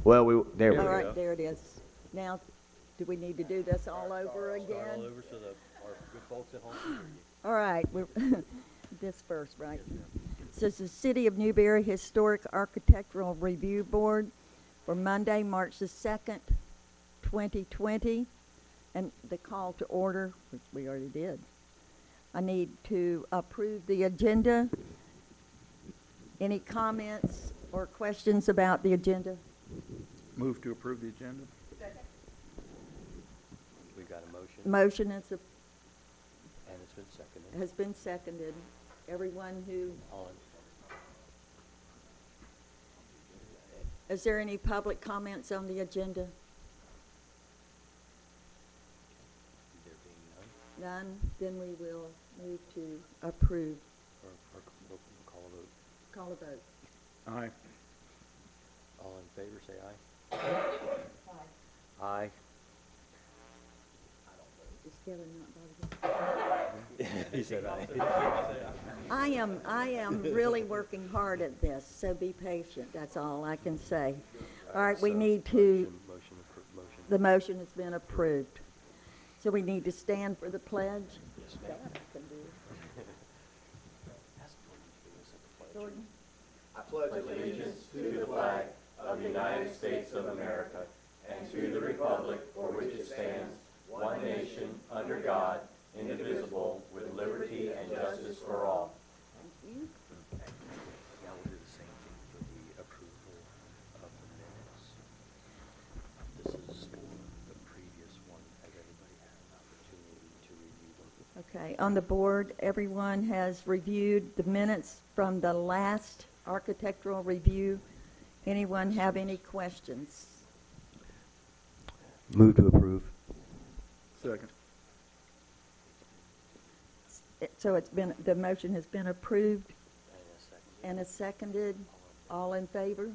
Well, there we All go. right, there it is. Now, do we need to do this all over again? Start all over so that our good folks at home can hear you. All right, this first, right? Says the City of Newberry Historic Architectural Review Board for Monday, March the 2nd, 2020, and the call to order, which we already did. I need to approve the agenda. Any comments or questions about the agenda? Move to approve the agenda. We got a motion, Motion and it's been seconded. has been seconded. Everyone who, On. is there any public comments on the agenda? There being none, None? Then we will move to approve. or we'll call a vote. Call a vote. Aye. All in favor, say aye. Aye. Is Kevin not voting? He said aye. I am really working hard at this, so be patient. That's all I can say. All right, we So, need to, Motion. the motion has been approved. So we need to stand for the pledge? Yes, ma'am. That I can do. Ask Jordan to do us a pledge. Jordan? I pledge allegiance to the flag of the United States of America and to the republic for which it stands, one nation, under God, indivisible, with liberty and justice for all. Thank you. Now we'll do the same thing for the approval of the minutes. This is for the previous one. Has everybody had an opportunity to review them? Okay, on the board, everyone has reviewed the minutes from the last architectural review. Anyone have any questions? Move to approve. Second. So it's been, the motion has been approved And a second. and is seconded. All in favor?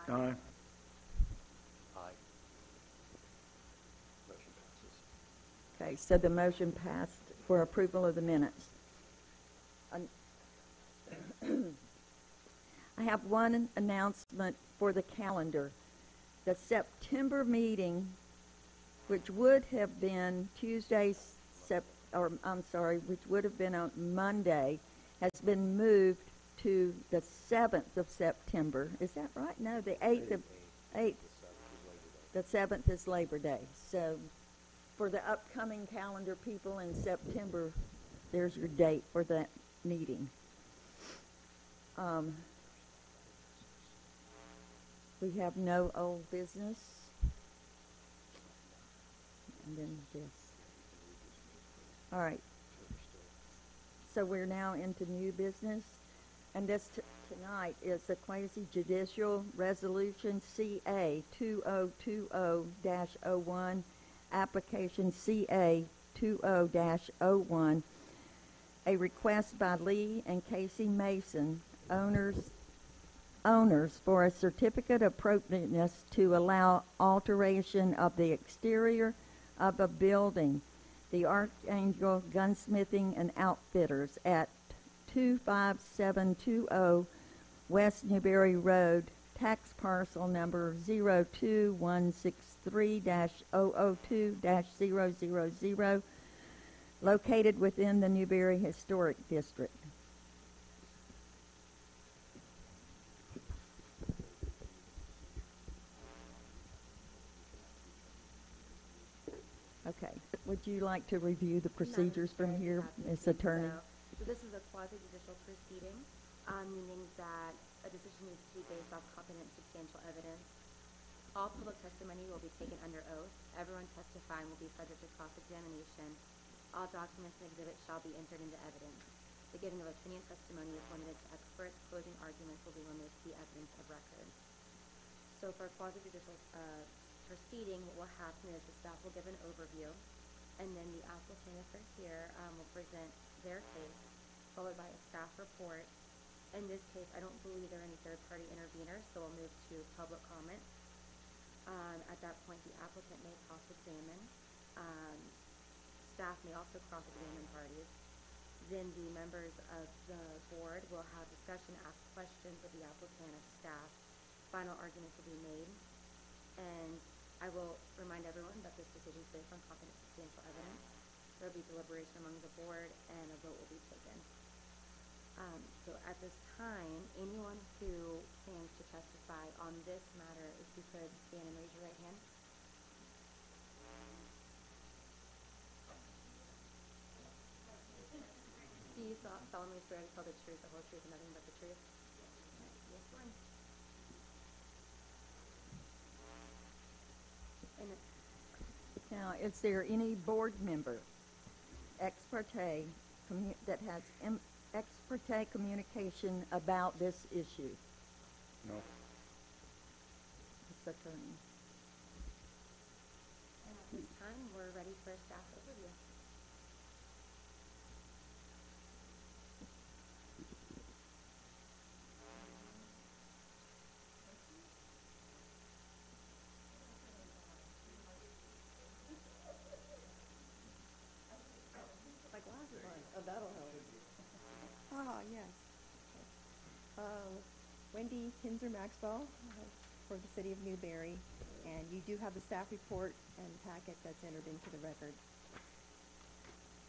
Aye. Aye. Motion passes. Okay, so the motion passed for approval of the minutes. I have one announcement for the calendar. The September meeting, which would have been which would have been on Monday, has been moved to the 7th of September. Is that right? No, the 8th. The 7th is Labor Day. So for the upcoming calendar people in September, there's your date for that meeting. We have no old business. And then this. All right. So we're now into new business. And this tonight is the quasi-judicial resolution CA 2020-01, application CA 20-01, a request by Lee and Casey Mason, owners for a certificate of appropriateness to allow alteration of the exterior of a building, the Archangel Gunsmithing and Outfitters at 25720 West Newberry Road, tax parcel number 02163-002-000, located within the Newberry Historic District. Okay, would you like to review the procedures from here, Ms. Attorney? So this is a quasi-judicial proceeding, meaning that a decision needs to be based off competent substantial evidence. All public testimony will be taken under oath. Everyone testifying will be subject to cross-examination. All documents and exhibits shall be entered into evidence. The giving of opinion testimony is limited to experts. Closing arguments will be limited to the evidence of record. So for a quasi-judicial proceeding, what will happen is the staff will give an overview, and then the applicant, if they're here, will present their case, followed by a staff report. In this case, I don't believe there are any third-party interveners, so we'll move to public comment. At that point, the applicant may cross-examine. Staff may also cross-examine parties. Then the members of the board will have discussion, ask questions of the applicant of staff. Final arguments will be made. And I will remind everyone that this decision is based on competent substantial evidence. There will be deliberation among the board, and a vote will be taken. So at this time, anyone who plans to testify on this matter, if you could stand and raise your right hand. Do you solemnly swear to tell the truth, the whole truth, and nothing but the truth? Yes, one. And Now, is there any board member that has ex parte communication about this issue? No. Ms. Attorney. And at this time, we're ready for a staff overview. My glasses on. Oh, that'll help. Yes. Wendy Kinzer-Maxwell for the City of Newberry, and you do have the staff report and packet that's entered into the record.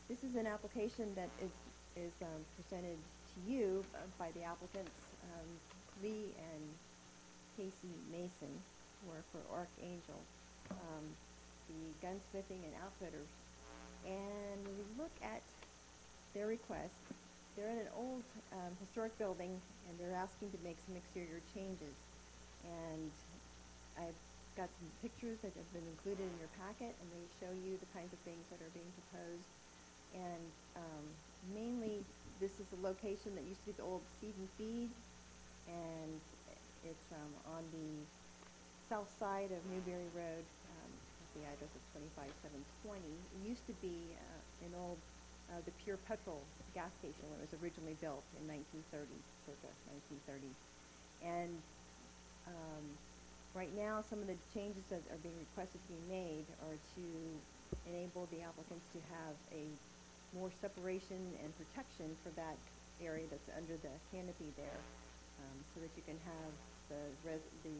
This is an application that is presented to you by the applicants, Lee and Casey Mason, who are for Archangel, the gunsmithing and outfitters. And when we look at their request, they're in an old historic building, and they're asking to make some exterior changes. And I've got some pictures that have been included in your packet, and they show you the kinds of things that are being proposed. And mainly, this is a location that used to be the old Seed and Feed, and it's on the south side of Newberry Road. The address is 25720. It used to be an old, the Pure Petrol gas station when it was originally built in 1930, circa 1930. And right now, some of the changes that are being requested to be made are to enable the applicants to have a more separation and protection for that area that's under the canopy there, so that you can have the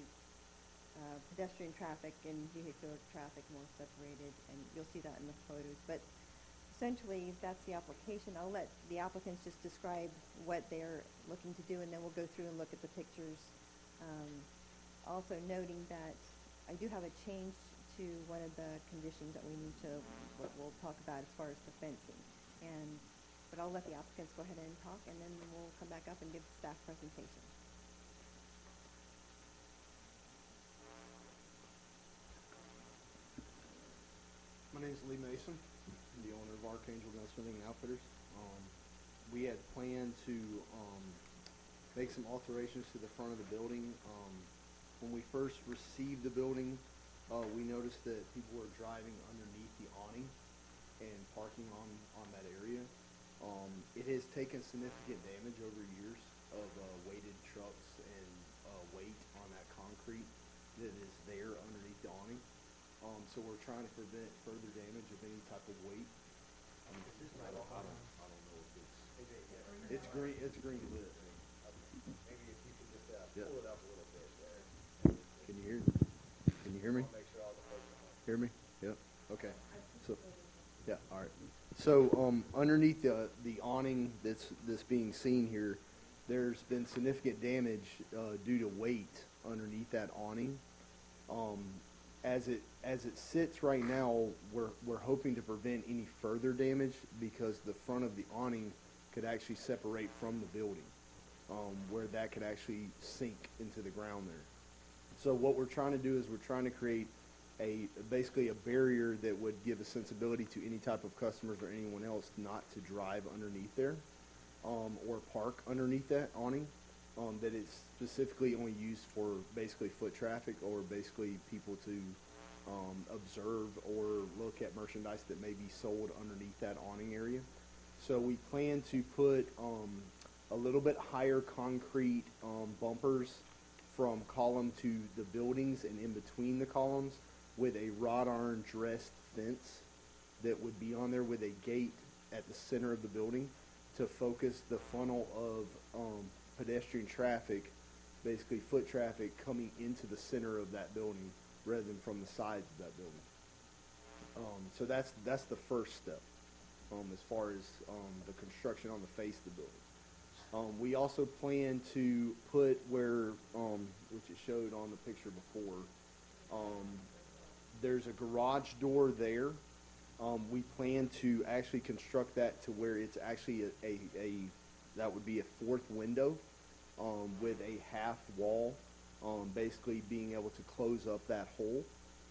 pedestrian traffic and vehicular traffic more separated, and you'll see that in the photos. But essentially, that's the application. I'll let the applicants just describe what they're looking to do, and then we'll go through and look at the pictures. Also noting that I do have a change to one of the conditions that we need to, what we'll talk about as far as the fencing. But I'll let the applicants go ahead and talk, and then we'll come back up and give the staff presentation. My name is Lee Mason, the owner of Archangel Gunsmithing and Outfitters. We had planned to make some alterations to the front of the building. When we first received the building, we noticed that people were driving underneath the awning and parking on that area. It has taken significant damage over years of weighted trucks and weight on that concrete that is there underneath the awning. So we're trying to prevent further damage of any type of weight. I don't know if it's green. It's green lit. Maybe if you could just Yeah. pull it up a little bit there. Can you hear me? Make sure all the folks are Hear me? Yep. Okay. So, yeah. All right. So underneath the awning that's being seen here, there's been significant damage due to weight underneath that awning. As it sits right now, we're hoping to prevent any further damage because the front of the awning could actually separate from the building, where that could actually sink into the ground there. So what we're trying to do is we're trying to create basically a barrier that would give a sensibility to any type of customers or anyone else not to drive underneath there, or park underneath that awning. That it's specifically only used for basically foot traffic or basically people to observe or look at merchandise that may be sold underneath that awning area. So we plan to put a little bit higher concrete bumpers from column to the buildings and in between the columns with a wrought iron dressed fence that would be on there with a gate at the center of the building to focus the funnel of pedestrian traffic, basically foot traffic, coming into the center of that building rather than from the sides of that building. So that's the first step as far as the construction on the face of the building. We also plan to put where, which it showed on the picture before, there's a garage door there. We plan to actually construct that to where it's actually that would be a fourth window with a half wall, basically being able to close up that hole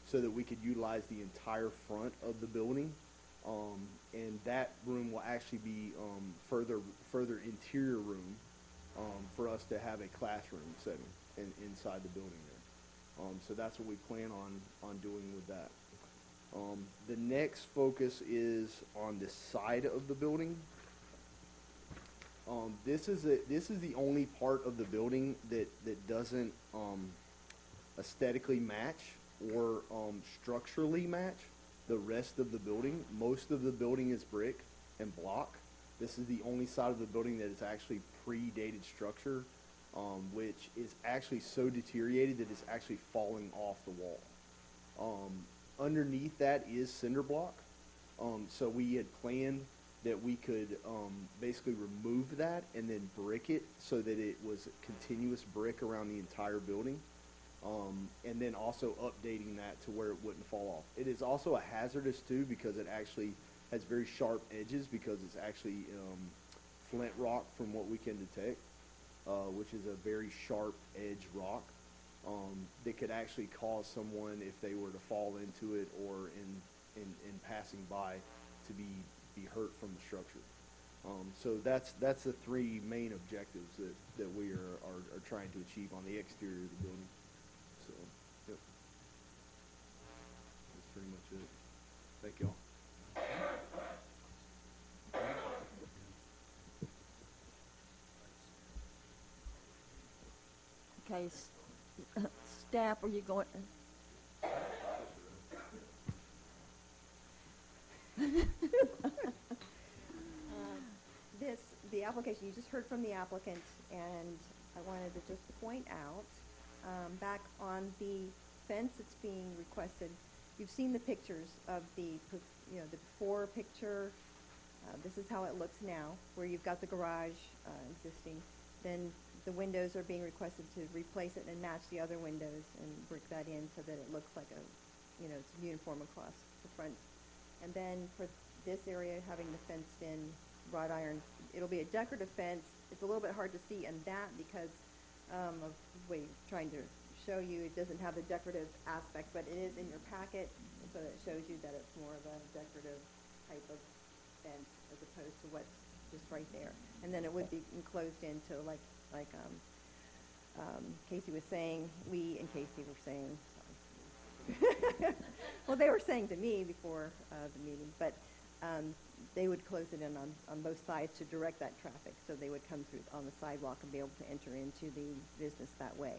so that we could utilize the entire front of the building. And that room will actually be further interior room for us to have a classroom setting inside the building there. So that's what we plan on doing with that. The next focus is on the side of the building. This is the only part of the building that doesn't aesthetically match or structurally match the rest of the building. Most of the building is brick and block. This is the only side of the building that is actually predated structure, which is actually so deteriorated that it's actually falling off the wall. Underneath that is cinder block. So we had planned that we could basically remove that and then brick it so that it was continuous brick around the entire building. And then also updating that to where it wouldn't fall off. It is also a hazardous too because it actually has very sharp edges because it's actually flint rock from what we can detect, which is a very sharp edge rock that could actually cause someone, if they were to fall into it or in passing by, to be hurt from the structure. So that's the three main objectives that we are trying to achieve on the exterior of the building. So, yep. That's pretty much it. Thank y'all. Okay, staff, are you going? The application, you just heard from the applicant, and I wanted to just point out, back on the fence that's being requested, you've seen the pictures of the before picture. This is how it looks now, where you've got the garage existing. Then the windows are being requested to replace it and match the other windows and brick that in so that it looks like it's uniform across the front. And then for this area, having the fenced in wrought iron, it'll be a decorative fence. It's a little bit hard to see in that because of the way trying to show you, it doesn't have the decorative aspect, but it is in your packet, and so it shows you that it's more of a decorative type of fence as opposed to what's just right there. And then it would be enclosed into like Casey was saying, we and Casey were saying, sorry. Well, they were saying to me before the meeting, but they would close it in on both sides to direct that traffic, so they would come through on the sidewalk and be able to enter into the business that way.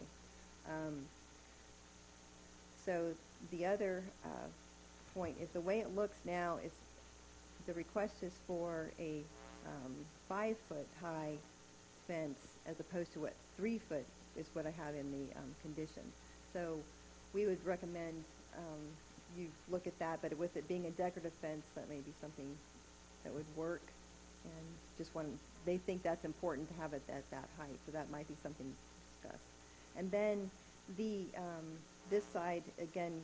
So the other point is the way it looks now is the request is for a 5-foot high fence as opposed to 3 foot is what I have in the condition. So we would recommend you look at that, but with it being a decorative fence, that may be something that would work. And they think that's important to have it at that height, so that might be something to discuss. And then this side, again,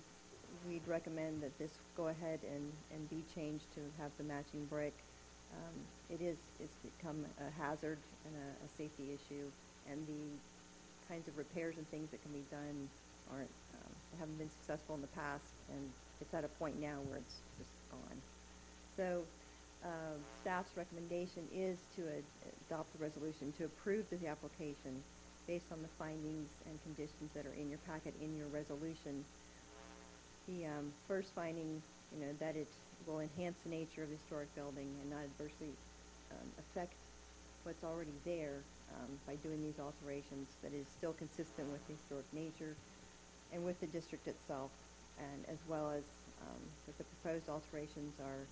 we'd recommend that this go ahead and be changed to have the matching brick. It's become a hazard and a safety issue, and the kinds of repairs and things that can be done haven't been successful in the past, and it's at a point now where it's just gone. So staff's recommendation is to adopt the resolution to approve the application based on the findings and conditions that are in your packet in your resolution. The first finding, that it will enhance the nature of the historic building and not adversely affect what's already there by doing these alterations, that is still consistent with the historic nature and with the district itself, and as well as that the proposed alterations are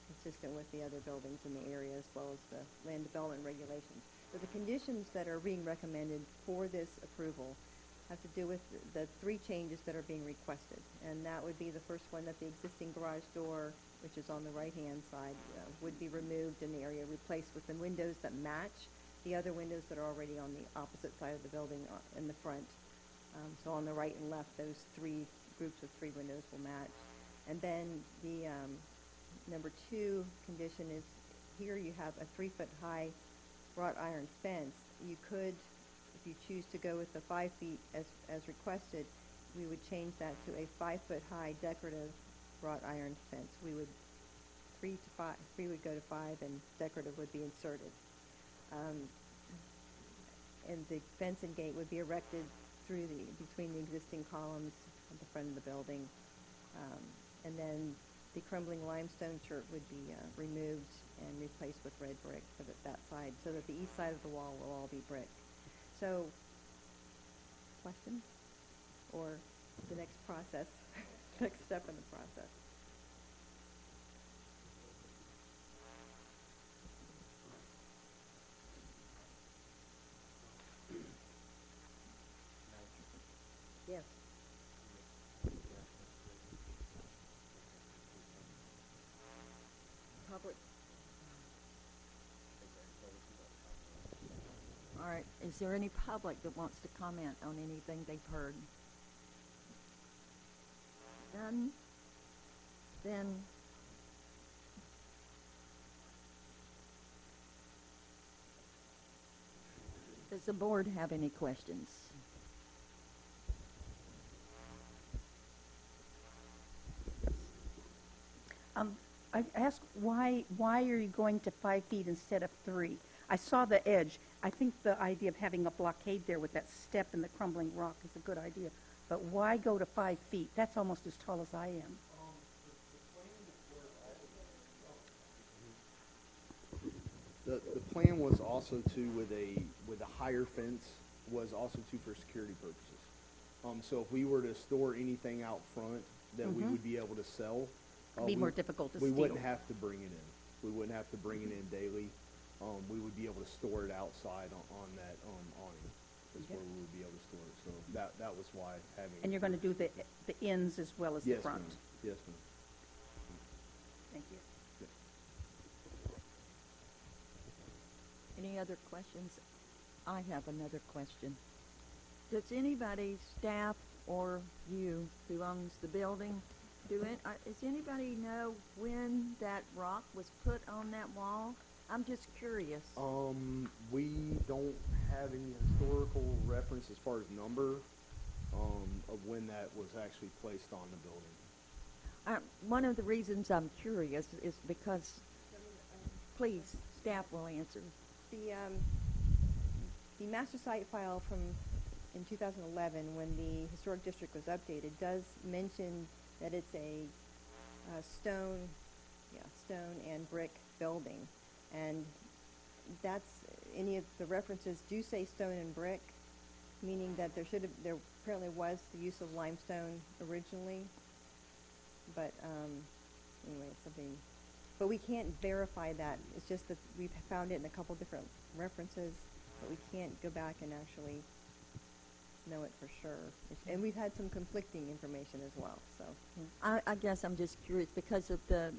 consistent with the other buildings in the area as well as the land development regulations. So the conditions that are being recommended for this approval have to do with the three changes that are being requested. And that would be the first one, that the existing garage door, which is on the right-hand side, would be removed and the area replaced with the windows that match the other windows that are already on the opposite side of the building in the front. So on the right and left, those three groups of three windows will match. And then the number 2 condition is, here you have a 3-foot high wrought iron fence. You could, if you choose to go with the 5 feet as requested, we would change that to a 5-foot high decorative wrought iron fence. We would 3 would go to 5, and decorative would be inserted. And the fence and gate would be erected between the existing columns at the front of the building. And then the crumbling limestone chert would be removed and replaced with red brick for that side, so that the east side of the wall will all be brick. So, questions? Or the next process, next step in the process? Yes. Public. All right, is there any public that wants to comment on anything they've heard? None? Then does the board have any questions? I asked why are you going to 5 feet instead of 3? I saw the edge. I think the idea of having a blockade there with that step in the crumbling rock is a good idea. But why go to 5 feet? That's almost as tall as I am. The plan was also with a higher fence, was also for security purposes. So if we were to store anything out front that we would be able to sell, It'd be more difficult to steal. We wouldn't have to bring it in. We wouldn't have to bring it in daily. We would be able to store it outside on that awning. Is where we would be able to store it. So that was why having. And you're going to do the ends as well as the front. Ma'am. Yes, ma'am. Thank you. Any other questions? I have another question. Does anybody, staff or you who owns the building, does anybody know when that rock was put on that wall? I'm just curious. We don't have any historical reference as far as number of when that was actually placed on the building. One of the reasons I'm curious is because, please, staff will answer. The master site file in 2011, when the historic district was updated, does mention that it's a stone and brick building, and any of the references do say stone and brick, meaning that there apparently was the use of limestone originally, but anyway, it's something. But we can't verify that. It's just that we've found it in a couple different references, but we can't go back and actually know it for sure. And we've had some conflicting information as well. So I guess I'm just curious because of the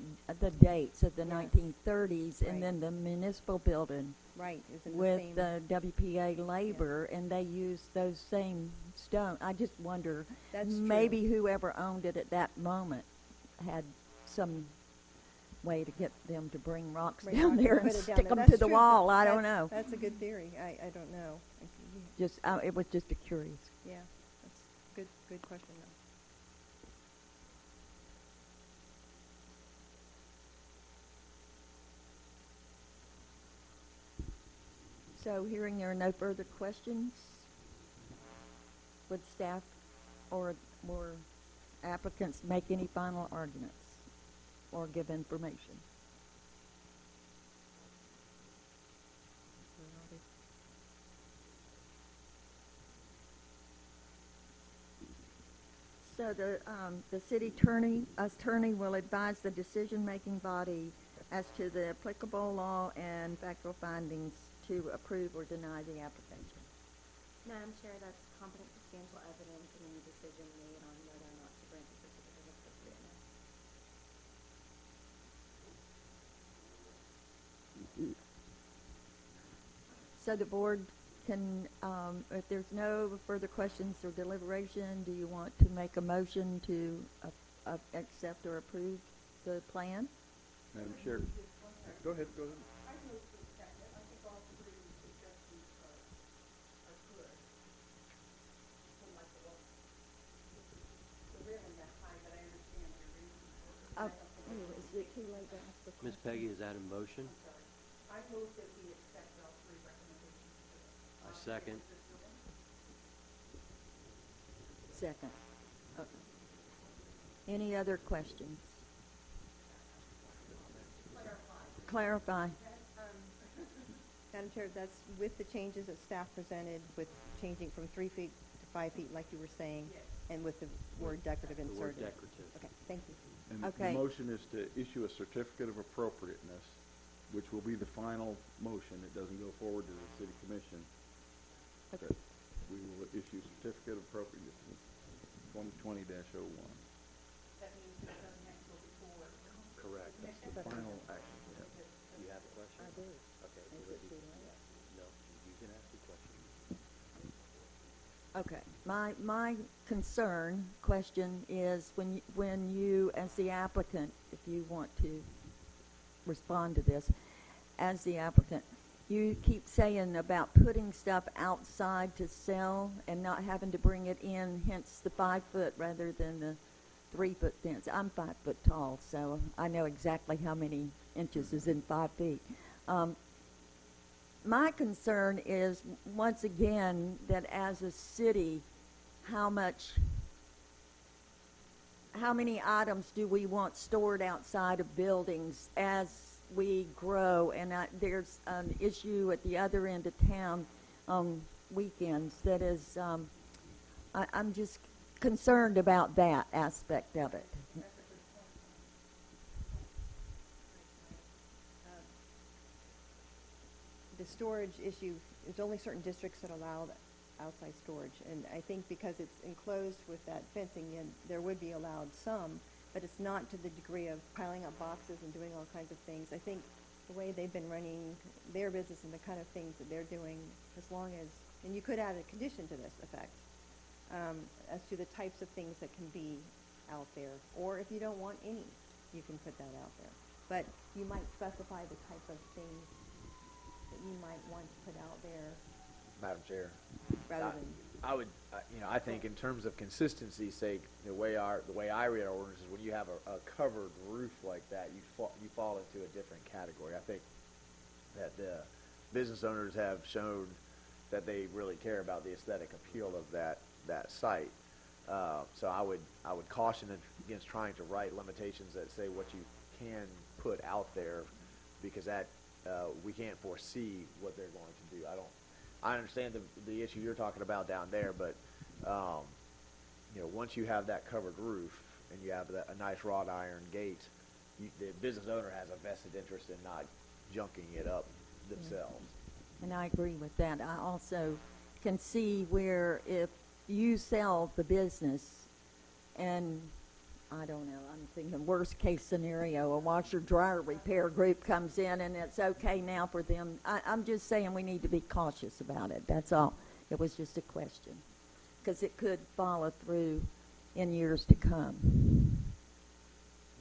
dates of the Yes. 1930s, Right. and then the municipal building right, is in the with same. the WPA labor, and they used those same stone. I just wonder, That's true. maybe whoever owned it at that moment had some way to get them to bring rocks Right, down not to there put and it down stick there. them That's to the true. wall. I don't That's- know. That's a good theory. I don't know. Just it was just a curious. Yeah, that's good question though. So hearing there are no further questions, would staff or applicants make any final arguments or give information? So the city attorney will advise the decision-making body as to the applicable law and factual findings to approve or deny the application. Madam Chair, that's competent substantial evidence in any decision made on whether or not to grant the certificate of appropriateness. So the board can, if there's no further questions or deliberation, do you want to make a motion to accept or approve the plan? Madam Chair. Go ahead. Oh, is it too late to ask the question? Ms. Peggy, is that a motion? I move that we accept all three recommendations. I second. Second. Okay. Any other questions? Clarify. Madam Chair, that's with the changes that staff presented, with changing from 3 feet to 5 feet, like you were saying, and with the word decorative The word inserted. decorative. Okay, thank you. And the Okay. motion is to issue a certificate of appropriateness, which will be the final motion. It doesn't go forward to the city commission. Okay. But we will issue certificate of appropriateness 2020-01. That means it doesn't have to go before. Correct. That's the final action. You have a question? I do. Okay. Is we're it ready. too late? No, you can ask the question. Okay, my concern, question is when you, as the applicant, if you want to respond to this, as the applicant, you keep saying about putting stuff outside to sell and not having to bring it in, hence the 5 foot rather than the 3 foot fence. I'm 5 foot tall, so I know exactly how many inches is in 5 feet. My concern is, once again, that as a city, how many items do we want stored outside of buildings as we grow? And there's an issue at the other end of town on weekends that is, I'm just concerned about that aspect of it. The storage issue, there's only certain districts that allow outside storage, and I think because it's enclosed with that fencing, and there would be allowed some, but it's not to the degree of piling up boxes and doing all kinds of things. I think the way they've been running their business and the kind of things that they're doing, as long as, and you could add a condition to this effect, as to the types of things that can be out there, or if you don't want any, you can put that out there. But you might specify the type of things that you might want to put out there Madam Chair. rather than. I would, I think in terms of consistency's sake, the way I read our ordinance is when you have a covered roof like that, you fall into a different category. I think that the business owners have shown that they really care about the aesthetic appeal of that site. So I would caution against trying to write limitations that say what you can put out there, because that we can't foresee what they're going to do. I understand the issue you're talking about down there, but once you have that covered roof and you have a nice wrought iron gate, the business owner has a vested interest in not junking it up themselves. And I agree with that. I also can see where if you sell the business and, I don't know, I'm thinking worst case scenario, a washer dryer repair group comes in and it's okay now for them. I'm just saying we need to be cautious about it. That's all. It was just a question. Because it could follow through in years to come.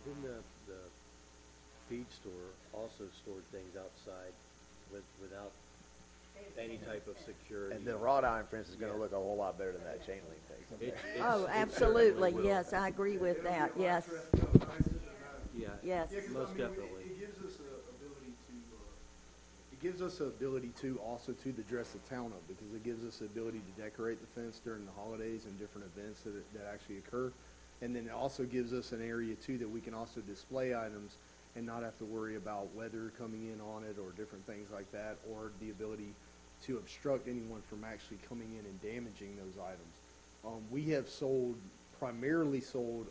Didn't the feed store also stored things outside without any type of security? And the wrought iron fence is going to look a whole lot better than that chain link thing. Oh, absolutely. Yes, I agree with that. Yes. Yeah. Yes. Most definitely. It gives us the ability to also to dress the town up, because it gives us the ability to decorate the fence during the holidays and different events that actually occur. And then it also gives us an area too that we can also display items and not have to worry about weather coming in on it or different things like that, or the ability to obstruct anyone from actually coming in and damaging those items. We have primarily sold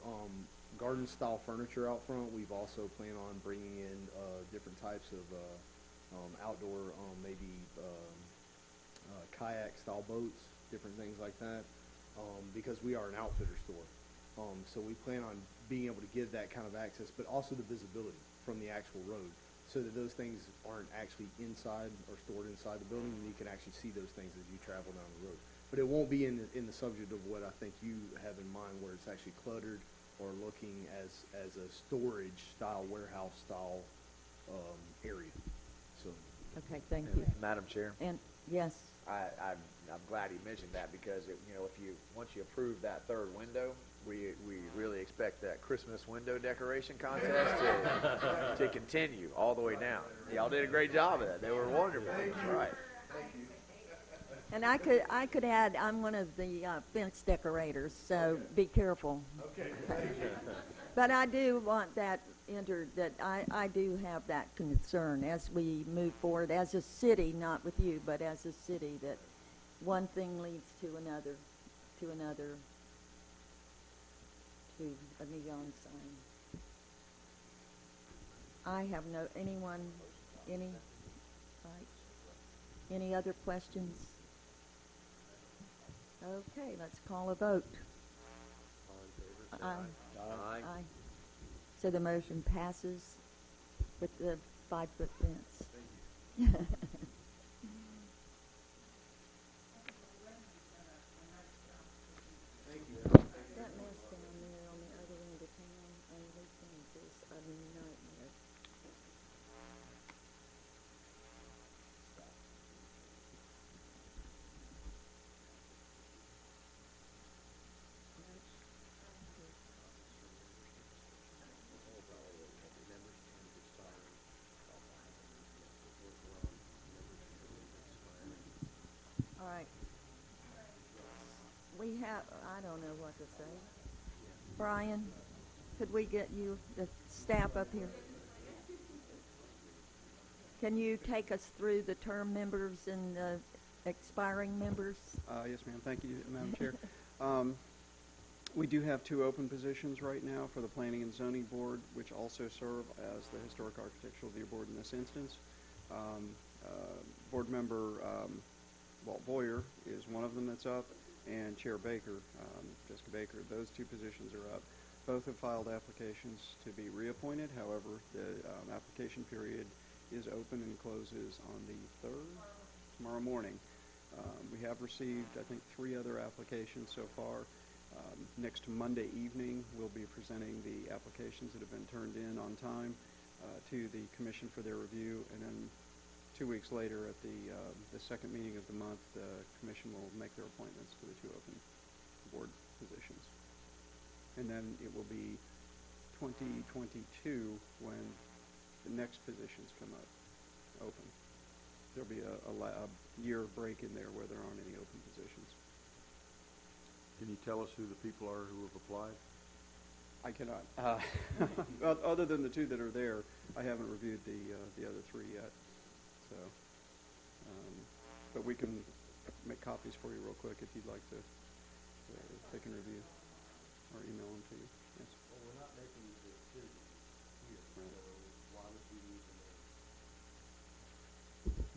garden style furniture out front. We've also planned on bringing in different types of outdoor, maybe kayak style boats different things like that, because we are an outfitter store. So we plan on being able to give that kind of access, but also the visibility from the actual road, so that those things aren't actually inside or stored inside the building, and you can actually see those things as you travel down the road. But it won't be in the subject of what I think you have in mind, where it's actually cluttered or looking as a storage style, warehouse style area. So Okay, thank you. Madam Chair, And, yes, I'm glad he mentioned that, because once you approve that third window, we really expect that Christmas window decoration contest to continue all the way down. Y'all did a great job of that. They were wonderful. That's right. and I could add, I'm one of the fence decorators, so be careful. okay. But I do want that entered, that I do have that concern as we move forward as a city, not with you, but as a city, that one thing leads to another, to a neon sign. I have any other questions? Okay, let's call a vote. All in favor, say Aye. aye. Aye. So the motion passes with the 5-foot fence. Thank you. That mess down there on the other end of town on weekends is a nightmare. All right. We have, I don't know what to say. Brian, could we get you, the staff up here? Can you take us through the term members and the expiring members? Yes, ma'am. Thank you, Madam Chair. We do have 2 open positions right now for the Planning and Zoning Board, which also serve as the Historic Architectural Review Board in this instance. Board member Walt Boyer is one of them that's up, and Chair Baker, Jessica Baker. Those 2 positions are up. Both have filed applications to be reappointed. However, the application period is open and closes on the 3rd, tomorrow morning. We have received, I think, 3 other applications so far. Next Monday evening, we'll be presenting the applications that have been turned in on time to the commission for their review, and then 2 weeks later, at the second meeting of the month, the commission will make their appointments to the 2 open board positions. And then it will be 2022 when the next positions come up open. There'll be a year break in there where there aren't any open positions. Can you tell us who the people are who have applied? I cannot. Other than the 2 that are there, I haven't reviewed the other 3 yet. So, but we can make copies for you real quick if you'd like to. They can review or email them to you. Yes. Well, we're not making the decision here, so why would we need to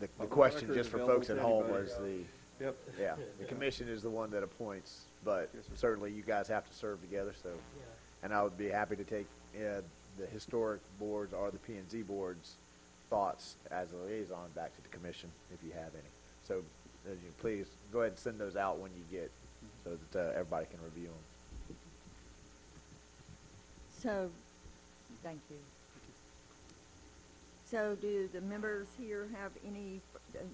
make? The question, record just for available folks to at home, anybody. was Yep. the commission is the one that appoints, but Yes, sir. certainly you guys have to serve together, so. And I would be happy to take the historic boards or the P&Z boards' thoughts as a liaison back to the commission, if you have any. So please go ahead and send those out when you get, so that everybody can review them. So, thank you. So do the members here have any,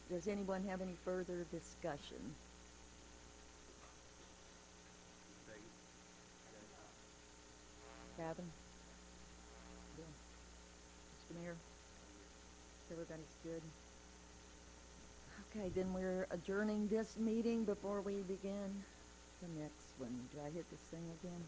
does anyone have any further discussion? Gavin? Bill? Mr. Mayor? Everybody's good? Okay, then we're adjourning this meeting before we begin the next one. Do I hit this thing again?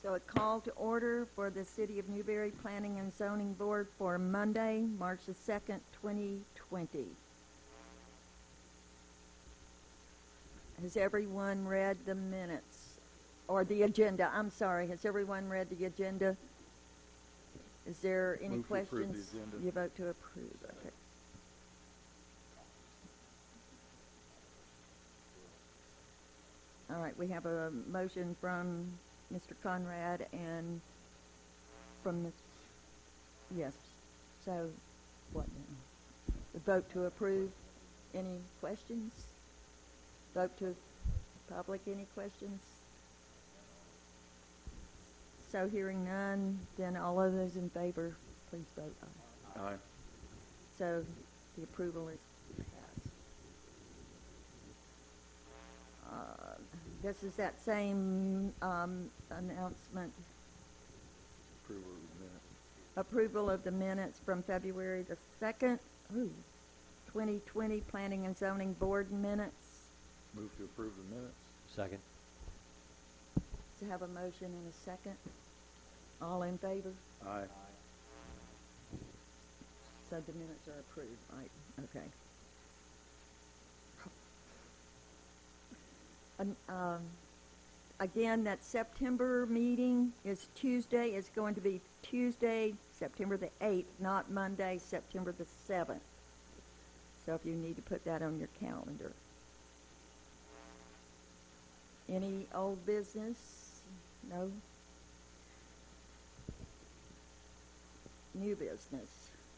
So a call to order for the City of Newberry Planning and Zoning Board for Monday, March the 2nd, 2020. Has everyone read the minutes? Or the agenda, I'm sorry. Has everyone read the agenda? Is there any Move to approve the questions? agenda. You vote to approve, okay. All right, we have a motion from Mr. Conrad and from Ms., yes, so what now? The vote to approve. Any questions? Vote to public, any questions? So hearing none, then all of those in favor, please vote aye. Aye. So the approval is passed. This is that same announcement, Approval of the minutes. approval of the minutes from February the 2nd, 2020, Planning and Zoning Board minutes. Move to approve the minutes. Second. To have a motion and a second. All in favor? Aye. So the minutes are approved, right? Okay. Again, that September meeting is Tuesday. It's going to be Tuesday, September the 8th, not Monday, September the 7th. So if you need to put that on your calendar. Any old business? No? New business.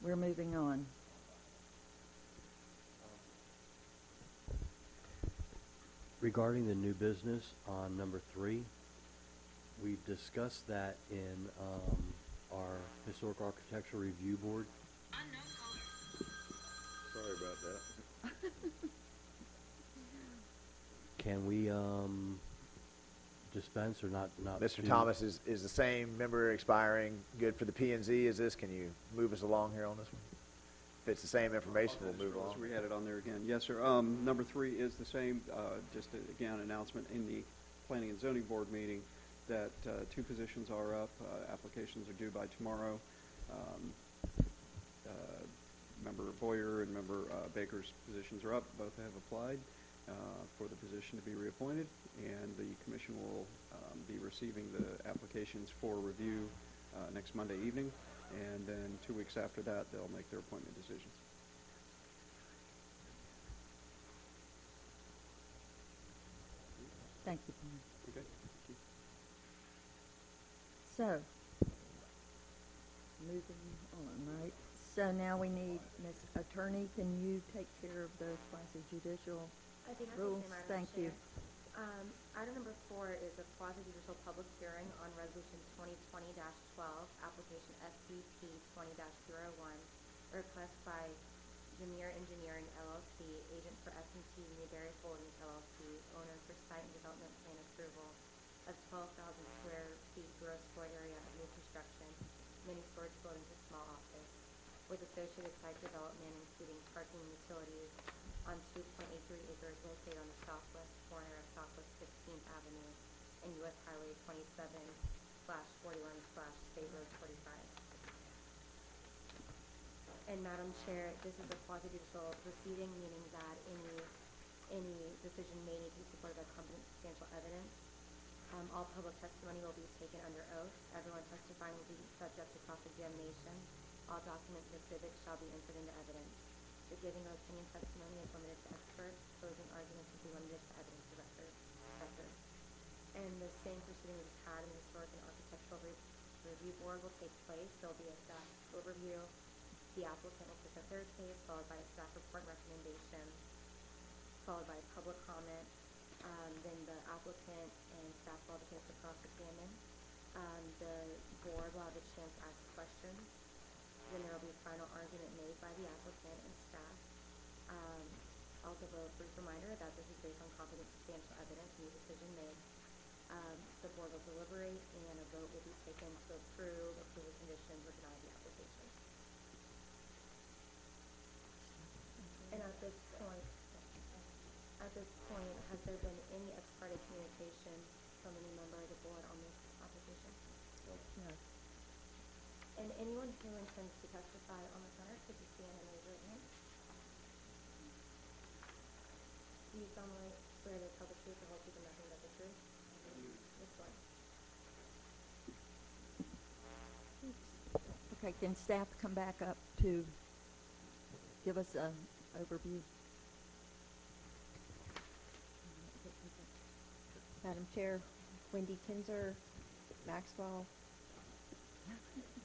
We're moving on. Regarding the new business on number 3, we've discussed that in our Historic Architectural Review Board. Sorry about that. Can we dispense or not? Mr. do- Thomas, is the same member expiring good for the P and Z? Is this, can you move us along here on this one? If it's the same information, we'll move along. We had it on there again. Yes, sir. Number 3 is the same, just again, announcement in the Planning and Zoning Board meeting that 2 positions are up. Applications are due by tomorrow. Member Boyer and Member Baker's positions are up. Both have applied for the position to be reappointed, and the commission will be receiving the applications for review next Monday evening, and then 2 weeks after that, they'll make their appointment decisions. Thank you, Brian. Okay. Thank you. So, moving on, right? So now we need, Ms. Attorney, can you take care of the quasi-judicial I think rules? Madam Thank you. Chair. Item number 4 is a quasi-judicial public hearing on Resolution 2020-12, application SCP 20-01, request by Jameer Engineering LLC, agent for S&T Newberry Holdings LLC, owner for site and development plan approval of 12,000 square feet gross floor area of new construction, mini storage building to small office, with associated site development including parking and utilities on 2.83 acres located on the southwest corner of Southwest 15th Avenue and U.S. Highway 27/41/State Road 45. And Madam Chair, this is a quasi-judicial proceeding, meaning that any decision may need to be supported by competent substantial evidence. All public testimony will be taken under oath. Everyone testifying will be subject to cross-examination. All documents and exhibits shall be entered into evidence. The giving of opinion testimony is limited to experts. Closing arguments will be limited to evidence of record. And the same proceeding we just had in the Historic and Architectural Review Board will take place. There will be a staff overview. The applicant will present their case, followed by a staff report and recommendation, followed by public comment. Then the applicant and staff will have a chance to cross-examine. The board will have a chance to ask questions. Then there will be a final argument made by the applicant and staff. I'll give a brief reminder that this is based on competent substantial evidence and the decision made. The board will deliberate and a vote will be taken to approve the conditions or deny the application. And at this point, has there been any ex parte communication from any member of the board on this application? And anyone who intends to testify on this matter, could you stand and raise your hand? Do you solemnly swear to tell the truth, the whole truth, and nothing but the truth? This one. Okay, can staff come back up to give us an overview? Madam Chair, Wendy Kinzer, Maxwell,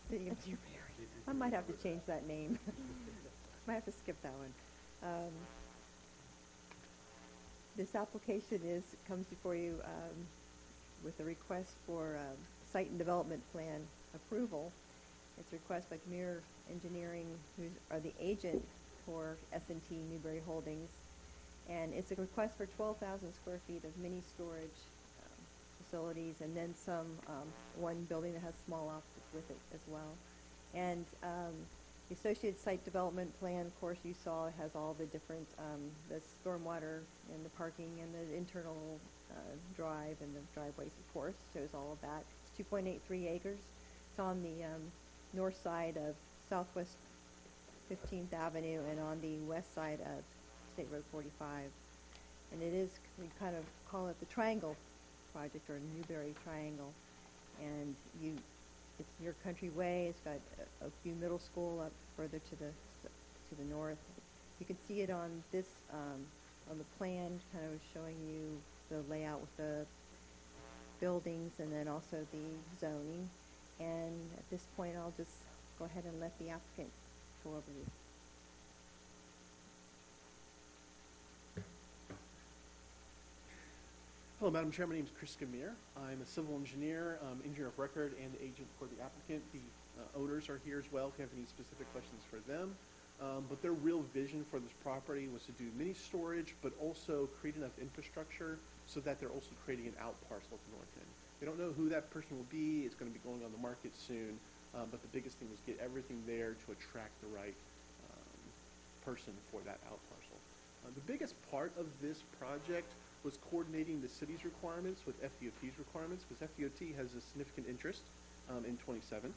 City of Newberry. I might have to change that name. Might have to skip that one. This application comes before you with a request for site and development plan approval. It's a request by Premier Engineering, who are the agent for S&T Newberry Holdings. And it's a request for 12,000 square feet of mini storage facilities, and then one building that has small offices with it as well. And the associated site development plan, of course, you saw has all the different, the stormwater and the parking and the internal drive and the driveways, of course, shows all of that. It's 2.83 acres. It's on the north side of Southwest 15th Avenue and on the west side of State Road 45. And it is, we kind of call it the Triangle Project, or Newberry Triangle. And it's near Country Way. It's got a few middle school up further to the north. You can see it on this, on the plan, kind of showing you the layout with the buildings and then also the zoning. And at this point, I'll just go ahead and let the applicant go over you. Hello, Madam Chair. My name is Chris Gamir. I'm a civil engineer, engineer of record, and the agent for the applicant. The owners are here as well if you have any specific questions for them. But their real vision for this property was to do mini storage, but also create enough infrastructure so that they're also creating an out parcel at the north end. They don't know who that person will be. It's going to be going on the market soon. But the biggest thing was get everything there to attract the right person for that out parcel. The biggest part of this project was coordinating the city's requirements with FDOT's requirements, because FDOT has a significant interest in 27.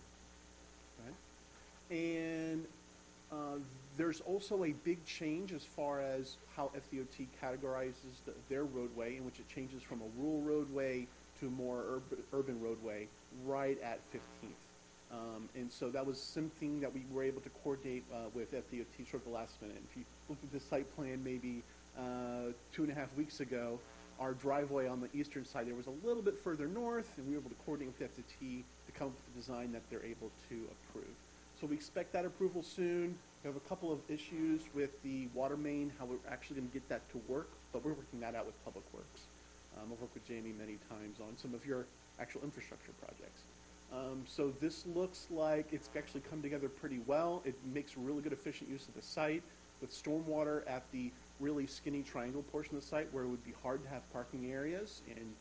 Right? And there's also a big change as far as how FDOT categorizes their roadway, in which it changes from a rural roadway to a more urban roadway right at 15th. And so that was something that we were able to coordinate with FDOT sort of the last minute. If you look at the site plan maybe 2.5 weeks ago, our driveway on the eastern side there was a little bit further north, and we were able to coordinate with FDOT to come up with the design that they're able to approve. So we expect that approval soon. We have a couple of issues with the water main, how we're actually going to get that to work, but we're working that out with Public Works. I've worked with Jamie many times on some of your actual infrastructure projects. So this looks like it's actually come together pretty well. It makes really good efficient use of the site with stormwater at the really skinny triangle portion of the site where it would be hard to have parking areas and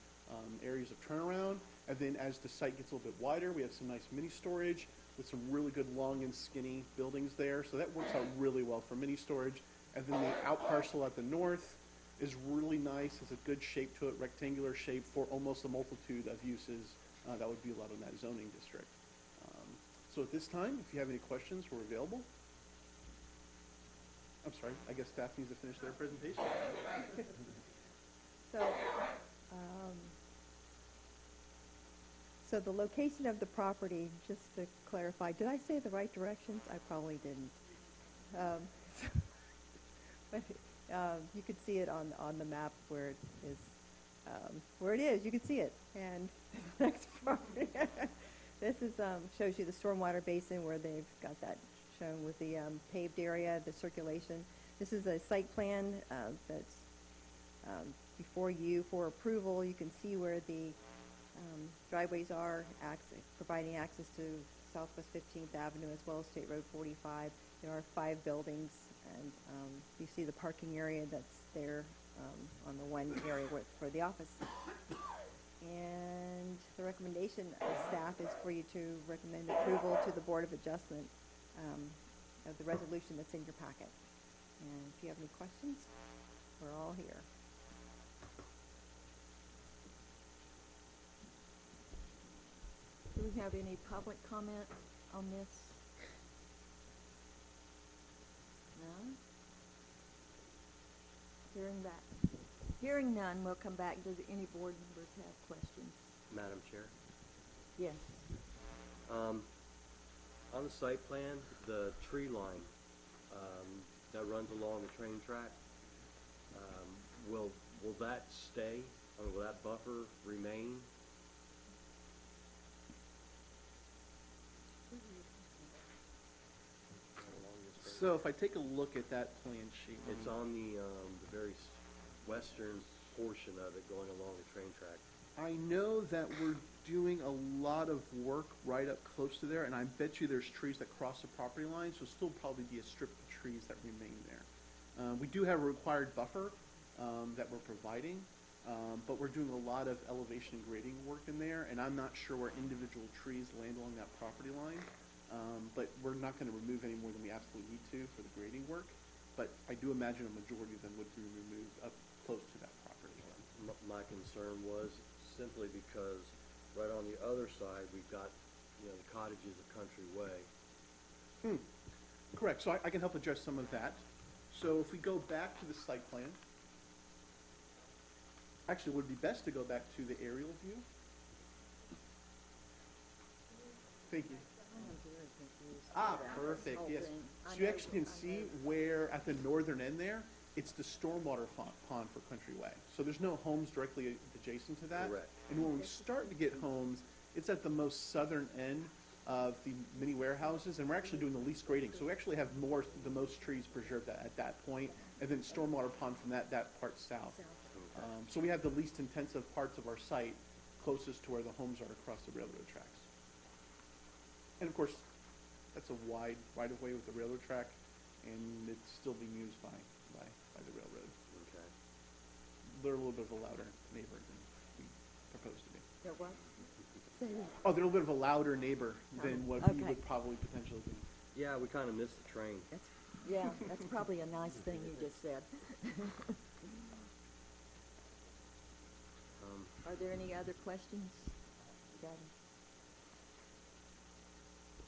areas of turnaround. And then as the site gets a little bit wider, we have some nice mini storage with some really good long and skinny buildings there. So that works out really well for mini storage. And then the out parcel at the north is really nice, has a good shape to it, rectangular shape for almost a multitude of uses that would be allowed in that zoning district. So at this time, if you have any questions, we're available. I'm sorry, I guess staff needs to finish their presentation. So the location of the property, just to clarify, did I say the right directions? I probably didn't. But you could see it on the map where it is. Where it is, you can see it. And the next property, this is shows you the stormwater basin where they've got that shown with the paved area, the circulation. This is a site plan that's before you for approval. You can see where the driveways are, providing access to Southwest 15th Avenue as well as State Road 45. There are 5 buildings, and you see the parking area that's there on the one area for the office. And the recommendation of staff is for you to recommend approval to the Board of Adjustment of the resolution that's in your packet. And if you have any questions, we're all here. Do we have any public comment? on this? No? Hearing none, we'll come back. Does any board members have questions? Madam Chair, Yes. on the site plan, the tree line, that runs along the train track, will that stay, or will that buffer remain? So if I take a look at that plan sheet. It's on the very western portion of it going along the train track. I know that we're doing a lot of work right up close to there, and I bet you there's trees that cross the property line, so still probably be a strip of trees that remain there. We do have a required buffer that we're providing, but we're doing a lot of elevation and grading work in there, and I'm not sure where individual trees land along that property line. But we're not going to remove any more than we absolutely need to for the grading work. But I do imagine a majority of them would be removed up close to that property line. My concern was simply because right on the other side, we've got, the cottages of Country Way. Correct. So I can help address some of that. So if we go back to the site plan, actually, it would be best to go back to the aerial view. Thank you. Perfect, yes. So you actually can see where, at the northern end there, it's the stormwater pond for Country Way. So there's no homes directly adjacent to that. Correct. And when we start to get homes, it's at the most southern end of the mini warehouses, and we're actually doing the least grading. So we actually have the most trees preserved at that point, and then stormwater pond from that part south. So we have the least intensive parts of our site closest to where the homes are across the railroad tracks. And of course, that's a wide right-of-way with the railroad track, and it's still being used by the railroad. Okay. They're a little bit of a louder neighbor than we proposed to be. They're what? Oh, they're a little bit of a louder neighbor than what we Okay. would probably potentially be. Yeah, we kind of missed the train. That's probably a nice thing you just said. Are there any other questions?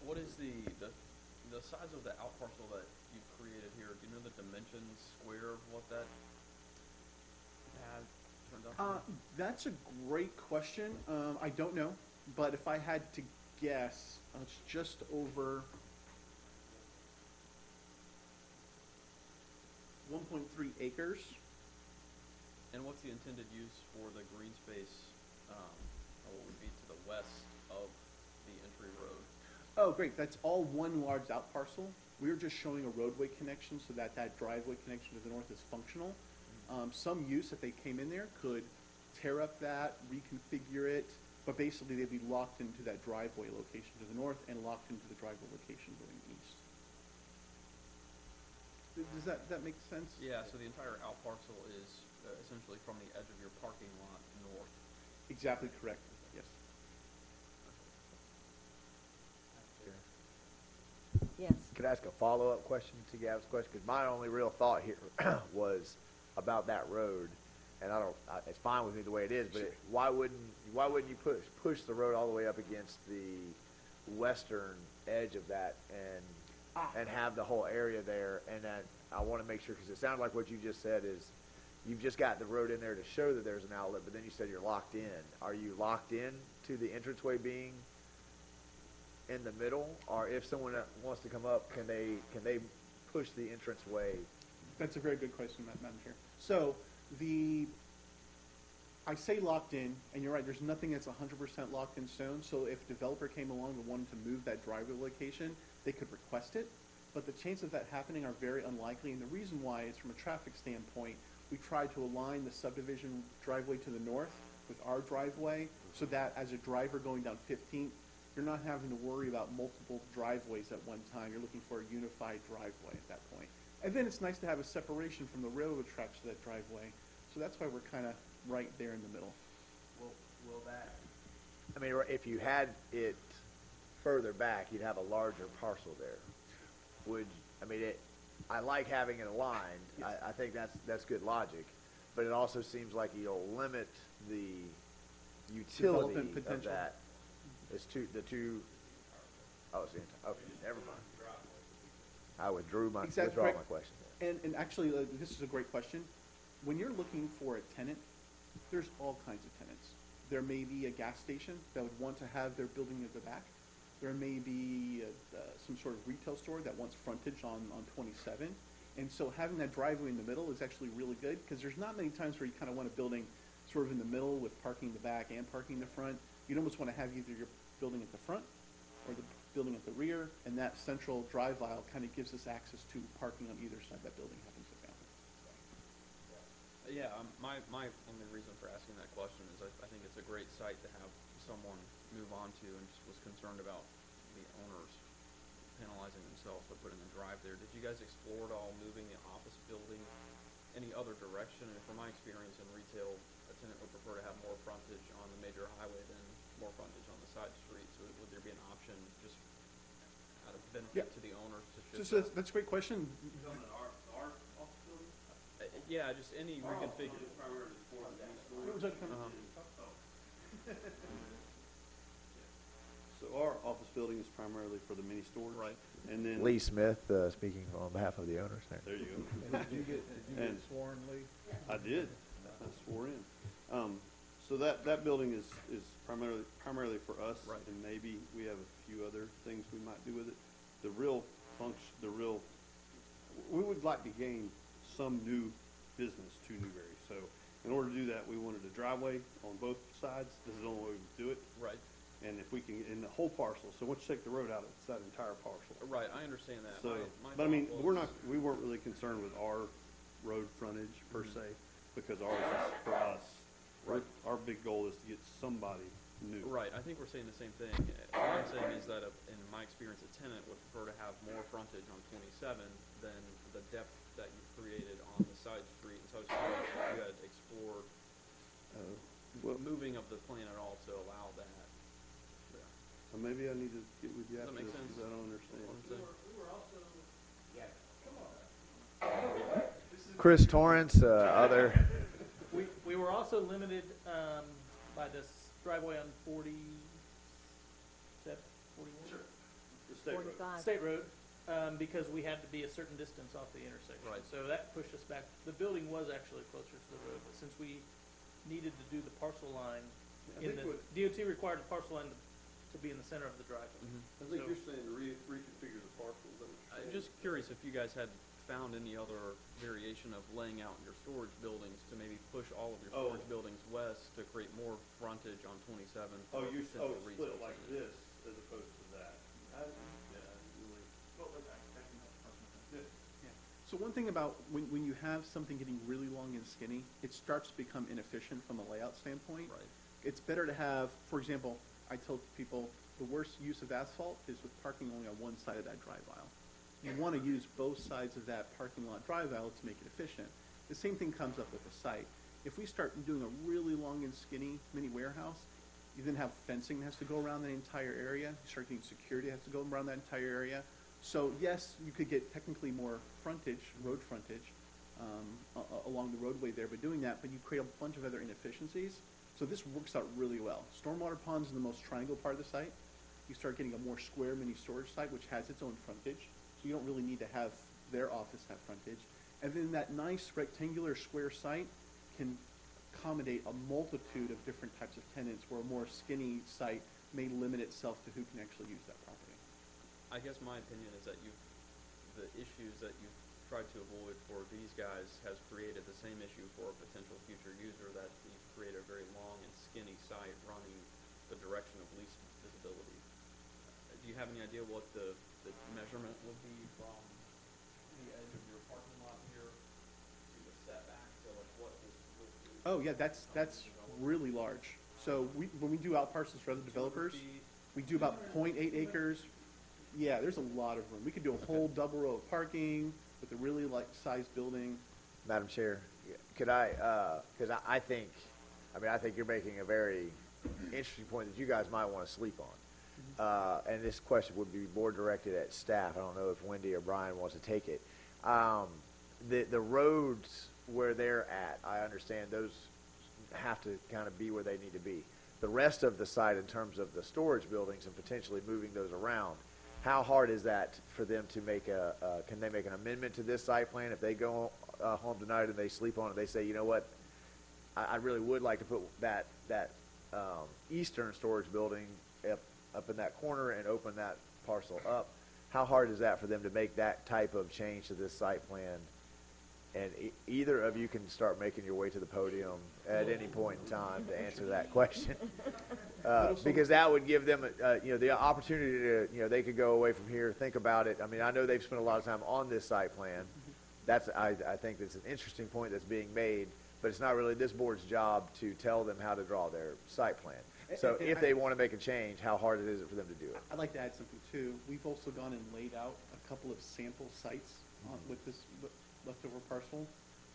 What is the size of the out parcel that you've created here? Do you know the dimensions, square of what that had turned out to be? That's a great question. I don't know, but if I had to guess, it's just over 1.3 acres. And what's the intended use for the green space, or what would be to the west of the entry road? Oh, great. That's all one large out parcel. We were just showing a roadway connection so that driveway connection to the north is functional. Some use, if they came in there, could tear up that, reconfigure it, but basically they'd be locked into that driveway location to the north and locked into the driveway location going east. Does that make sense? Yeah, so the entire out parcel is essentially from the edge of your parking lot north. Exactly correct, yes. Yes. Could I ask a follow-up question to Gavin's question? Because my only real thought here was about that road, and it's fine with me the way it is, but why wouldn't you push the road all the way up against the western edge of that and have the whole area there? And then I want to make sure, because it sounds like what you just said is you've just got the road in there to show that there's an outlet, but then you said you're locked in. Are you locked in to the entranceway being in the middle, or if someone wants to come up, can they push the entranceway? That's a very good question, Madam Chair. So I say locked in, and you're right, there's nothing that's 100% locked in stone. So if a developer came along and wanted to move that driveway location, they could request it. But the chances of that happening are very unlikely, and the reason why is from a traffic standpoint, we tried to align the subdivision driveway to the north with our driveway so that as a driver going down 15th, you're not having to worry about multiple driveways at one time. You're looking for a unified driveway at that point. And then it's nice to have a separation from the railroad tracks to that driveway. So that's why we're kind of right there in the middle. Will that? I mean, if you had it further back, you'd have a larger parcel there. I like having it aligned. Yes. I think that's good logic, but it also seems like you'll limit the utility Development of potential. that. It's the two Oh, it's the entire, okay, never mind. I withdrew my, Exactly withdraw correct. my question. And actually, this is a great question. When you're looking for a tenant, there's all kinds of tenants. There may be a gas station that would want to have their building at the back. There may be some sort of retail store that wants frontage on 27. And so having that driveway in the middle is actually really good, because there's not many times where you kind of want a building sort of in the middle with parking in the back and parking in the front. You'd almost want to have either your building at the front or the building at the rear, and that central drive aisle kind of gives us access to parking on either side that building happens to be on. Yeah, my only reason for asking that question is I think it's a great site to have someone move on to, and just was concerned about the owners penalizing themselves by putting a drive there. Did you guys explore at all moving the office building any other direction? And from my experience in retail, a tenant would prefer to have more frontage on the major highway than more frontage on the side street. So would there be an option just out of benefit to the owners to shift? So that's a great question. Yeah, just any reconfigure. So our office building is primarily for the mini stores. Right. And then Lee Smith, speaking on behalf of the owners there. there you go. Did you get sworn, Lee? I did. I swore in. So that building is primarily for us. Right. And maybe we have a few other things we might do with it. We would like to gain some new business to Newberry. So in order to do that, we wanted a driveway on both sides. This is the only way we would do it. Right. And if we can, in the whole parcel, so once you take the road out, it's that entire parcel. Right, I understand that. So, My but I mean, thought was- we weren't really concerned with our road frontage per se, because ours is for us. Right. Our big goal is to get somebody new. Right, I think we're saying the same thing. All I'm saying is that in my experience, a tenant would prefer to have more frontage on 27 than the depth that you've created on the side street. And so I was curious if you had explored Well, moving of the plan at all to allow that. maybe I need to get with you Does that after make this, sense? because I don't understand. Chris Torrance, other, We were also limited by this driveway on 40, is that 41? Sure. The state road. 45. State Road, because we had to be a certain distance off the intersection. Right. So that pushed us back. The building was actually closer to the road, but since we needed to do the parcel line, I think DOT required the parcel line to be in the center of the driveway. I think you're saying to reconfigure the parcel. Is that what you're I'm saying? just curious if you guys had found any other variation of laying out your storage buildings to maybe push all of your storage buildings west to create more frontage on 27. for potential retail tenants. this as opposed to that. So one thing about when you have something getting really long and skinny, it starts to become inefficient from a layout standpoint. Right. It's better to have, for example, I tell people the worst use of asphalt is with parking only on one side of that drive aisle. You want to use both sides of that parking lot drive aisle to make it efficient. The same thing comes up with the site. If we start doing a really long and skinny mini warehouse, you then have fencing that has to go around the entire area. You start getting security that has to go around that entire area. So yes, you could get technically more frontage, road frontage, along the roadway there by doing that, but you create a bunch of other inefficiencies. So this works out really well. Stormwater Ponds is the most triangle part of the site. You start getting a more square mini storage site, which has its own frontage. So you don't really need to have their office have frontage. And then that nice rectangular square site can accommodate a multitude of different types of tenants, where a more skinny site may limit itself to who can actually use that property. I guess my opinion is that the issues that you've tried to avoid for these guys has created the same issue for a potential future user, that you've created a very long and skinny site running the direction of least visibility. Do you have any idea what the measurement would be from the edge of your parking lot here to the setback? So like what is Oh yeah, that's really large. So when we do out parcels for other developers, we do about 0.8 acres. Yeah, there's a lot of room. We could do a whole double row of parking with a really sized building. Madam Chair, could I, because I think you're making a very interesting point that you guys might want to sleep on. And this question would be more directed at staff. I don't know if Wendy or Brian wants to take it. The roads where they're at, I understand those have to kind of be where they need to be. The rest of the site, in terms of the storage buildings and potentially moving those around, how hard is that for them to make can they make an amendment to this site plan? If they go home tonight and they sleep on it, they say, you know what, I really would like to put that eastern storage building up in that corner and open that parcel up. How hard is that for them to make that type of change to this site plan? And either of you can start making your way to the podium at any point in time to answer that question. Because that would give them, the opportunity to, they could go away from here, think about it. I mean, I know they've spent a lot of time on this site plan. I think that's an interesting point that's being made, but it's not really this board's job to tell them how to draw their site plan. So if they want to make a change, how hard is it for them to do it? I'd like to add something too. We've also gone and laid out a couple of sample sites with this leftover parcel,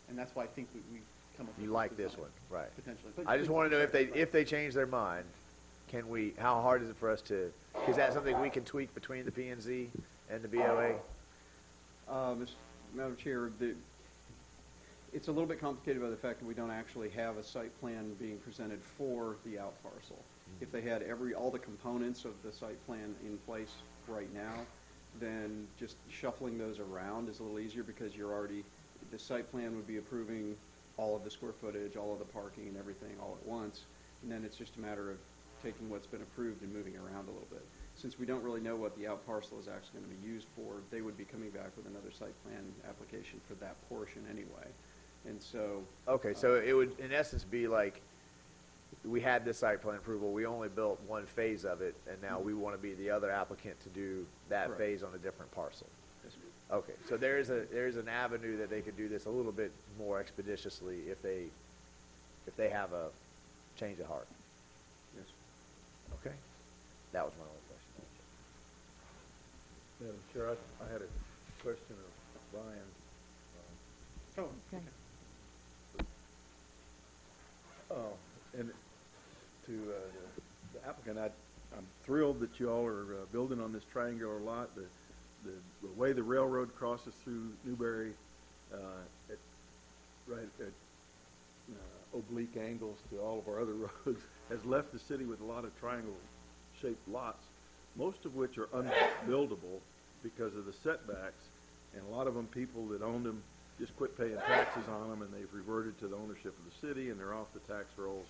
and that's why I think we've come up with You this like this design, one, right? potentially. I just want to know if they change their mind, how hard is it for us to, is that something we can tweak between the P&Z and the BOA? Madam Chair, it's a little bit complicated by the fact that we don't actually have a site plan being presented for the out parcel. If they had all the components of the site plan in place right now, then just shuffling those around is a little easier because the site plan would be approving all of the square footage, all of the parking and everything all at once, and then it's just a matter of taking what's been approved and moving around a little bit. Since we don't really know what the out parcel is actually going to be used for, they would be coming back with another site plan application for that portion anyway. And so... Okay, so it would in essence be like, we had this site plan approval, we only built one phase of it, and now we want to be the other applicant to do that Correct. phase on a different parcel. Okay, so there's an avenue that they could do this a little bit more expeditiously if they have a change of heart. Yes. Okay, that was my only question. Madam Chair, I had a question of Brian. Okay. And to the applicant, I'm thrilled that you all are building on this triangular lot. The way the railroad crosses through Newberry right at oblique angles to all of our other roads has left the city with a lot of triangle-shaped lots, most of which are unbuildable because of the setbacks, and a lot of them, people that owned them just quit paying taxes on them, and they've reverted to the ownership of the city, and they're off the tax rolls.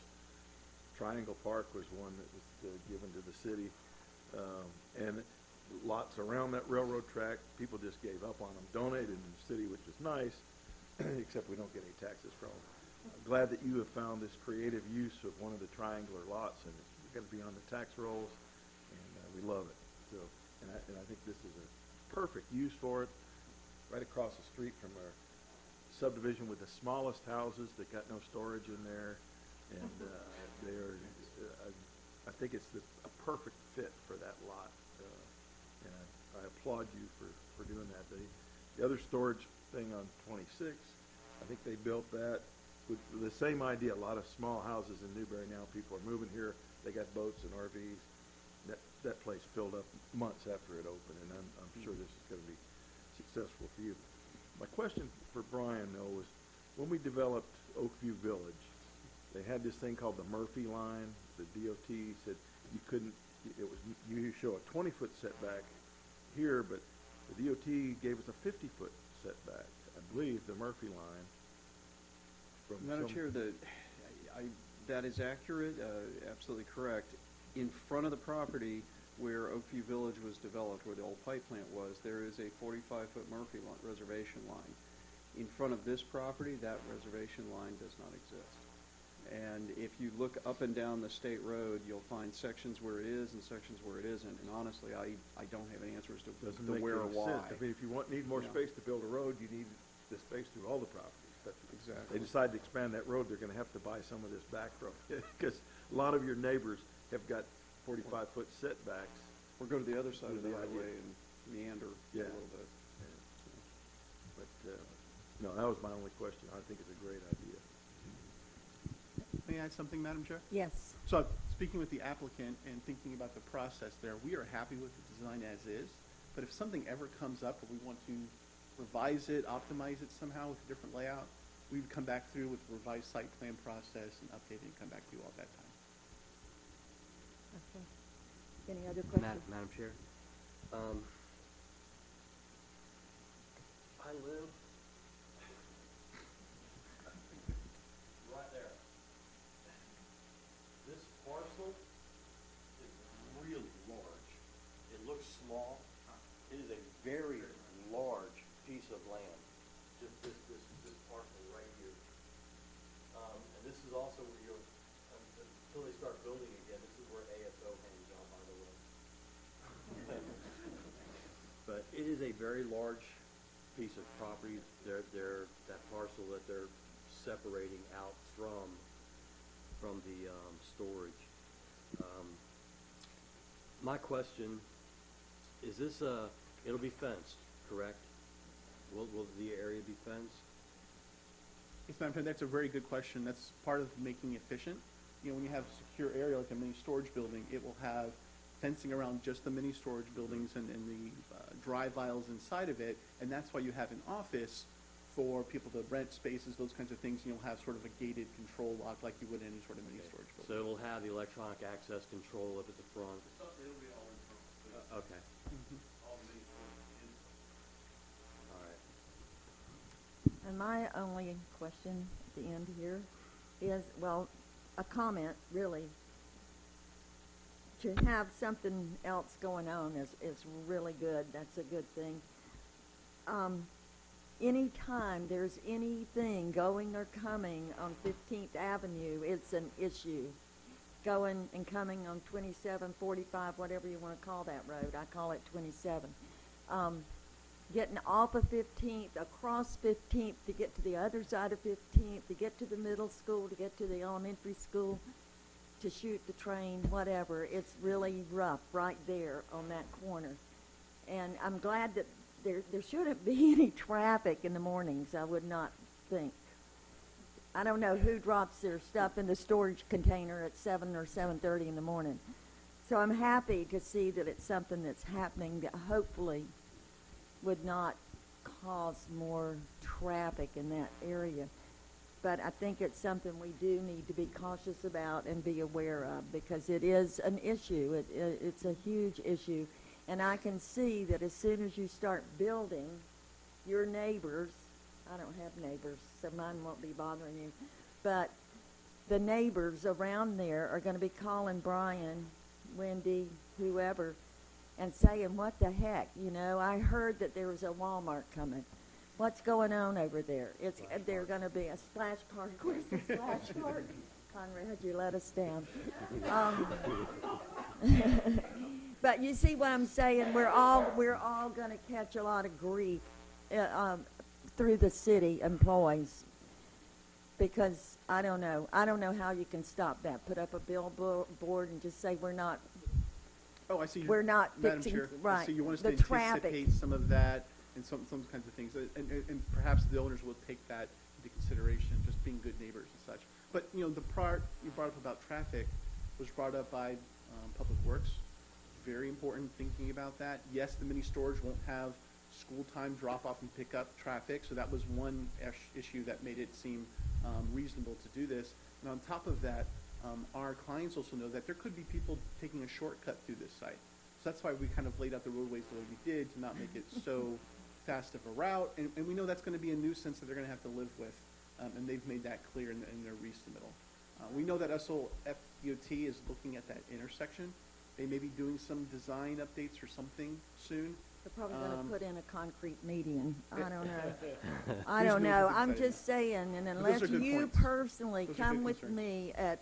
Triangle Park was one that was given to the city, and lots around that railroad track, people just gave up on them, donated to the city, which is nice, except we don't get any taxes from them. I'm glad that you have found this creative use of one of the triangular lots, and it's going to be on the tax rolls, and we love it. So, and I think this is a perfect use for it, right across the street from our subdivision with the smallest houses that got no storage in there, and they are. I think it's a perfect fit for that lot, and I applaud you for doing that. The other storage thing on 26, I think they built that with the same idea. A lot of small houses in Newberry now. People are moving here. They got boats and RVs. That place filled up months after it opened, and I'm sure this is going to be successful for you. My question for Brian, though, was when we developed Oakview Village, they had this thing called the Murphy line. The DOT said you couldn't. You show a 20-foot setback here, but the DOT gave us a 50-foot setback. I believe the Murphy line. Madam Chair, that is accurate, absolutely correct. In front of the property where Oakview Village was developed, where the old pipe plant was, there is a 45-foot Murphy reservation line. In front of this property, that reservation line does not exist. And if you look up and down the state road, you'll find sections where it is and sections where it isn't. And honestly, I don't have an answer as to Doesn't make where or any why. sense. I mean, if you need more space to build a road, you need the space through all the properties. But Exactly. they decide to expand that road, they're going to have to buy some of this back from it because a lot of your neighbors have got 45-foot setbacks. Or go to the other side of the Yeah, highway and meander Yeah. a little bit. But no, that was my only question. I think it's a great idea. May I add something, Madam Chair? Yes. So speaking with the applicant and thinking about the process there, we are happy with the design as is, but if something ever comes up or we want to revise it, optimize it somehow with a different layout, we would come back through with a revised site plan process and update it and come back to you all at that time. Okay. Any other questions? Madam Chair, I live right there. This parcel is really large. It looks small. It is a very large piece of land. Just this parcel right here. And this is also where you'll, until they start building again, this is where ASO hangs out, by the way. But it is a very large piece of property. That parcel that they're separating out from the storage. My question is this it'll be fenced, correct? Will the area be fenced? Yes, Madam Chair, that's a very good question. That's part of making it efficient. You know, when you have a secure area like a mini storage building, it will have fencing around just the mini storage buildings and the drive aisles inside of it, and that's why you have an office for people to rent spaces, those kinds of things, and you'll have sort of a gated control lock like you would in any sort of mini storage building. So it'll have the electronic access control up at the front? It'll be all internal. Okay. All the main storage is All right. And my only question at the end here is, well, a comment, really. To have something else going on is really good. That's a good thing. Anytime there's anything going or coming on 15th Avenue, it's an issue. Going and coming on 27, 45, whatever you want to call that road. I call it 27. Getting off of 15th, across 15th to get to the other side of 15th, to get to the middle school, to get to the elementary school, to shoot the train, whatever. It's really rough right there on that corner. And I'm glad that there shouldn't be any traffic in the mornings, I would not think. I don't know who drops their stuff in the storage container at 7 or 7:30 in the morning. So I'm happy to see that it's something that's happening that hopefully would not cause more traffic in that area. But I think it's something we do need to be cautious about and be aware of, because it is an issue. It's a huge issue. And I can see that as soon as you start building, your neighbors, I don't have neighbors, so mine won't be bothering you, but the neighbors around there are going to be calling Brian, Wendy, whoever, and saying, what the heck, you know, I heard that there was a Walmart coming. What's going on over there? They're going to be a splash park. Where's the splash park? Conrad, you let us down. But you see what I'm saying? We're all going to catch a lot of grief through the city employees, because I don't know how you can stop that. Put up a billboard and just say we're not. Oh, I see. We're not Madam fixing Chair, right. I see you want us the to traffic. anticipate some of that and some kinds of things, and perhaps the owners will take that into consideration, just being good neighbors and such. But you know, the part you brought up about traffic was brought up by Public Works. Very important thinking about that. Yes, the mini storage won't have school time drop off and pick up traffic, so that was one issue that made it seem reasonable to do this. And on top of that, our clients also know that there could be people taking a shortcut through this site. So that's why we kind of laid out the roadways the way we did, to not make it so fast of a route. And we know that's going to be a nuisance that they're going to have to live with, and they've made that clear in their resubmittal. We know that SOFDOT is looking at that intersection. They may be doing some design updates or something soon. They're probably going to put in a concrete median. I don't know. I Who's don't moving know. to I'm decide just saying, and those unless are good you points. personally Those are come good with concerns. me at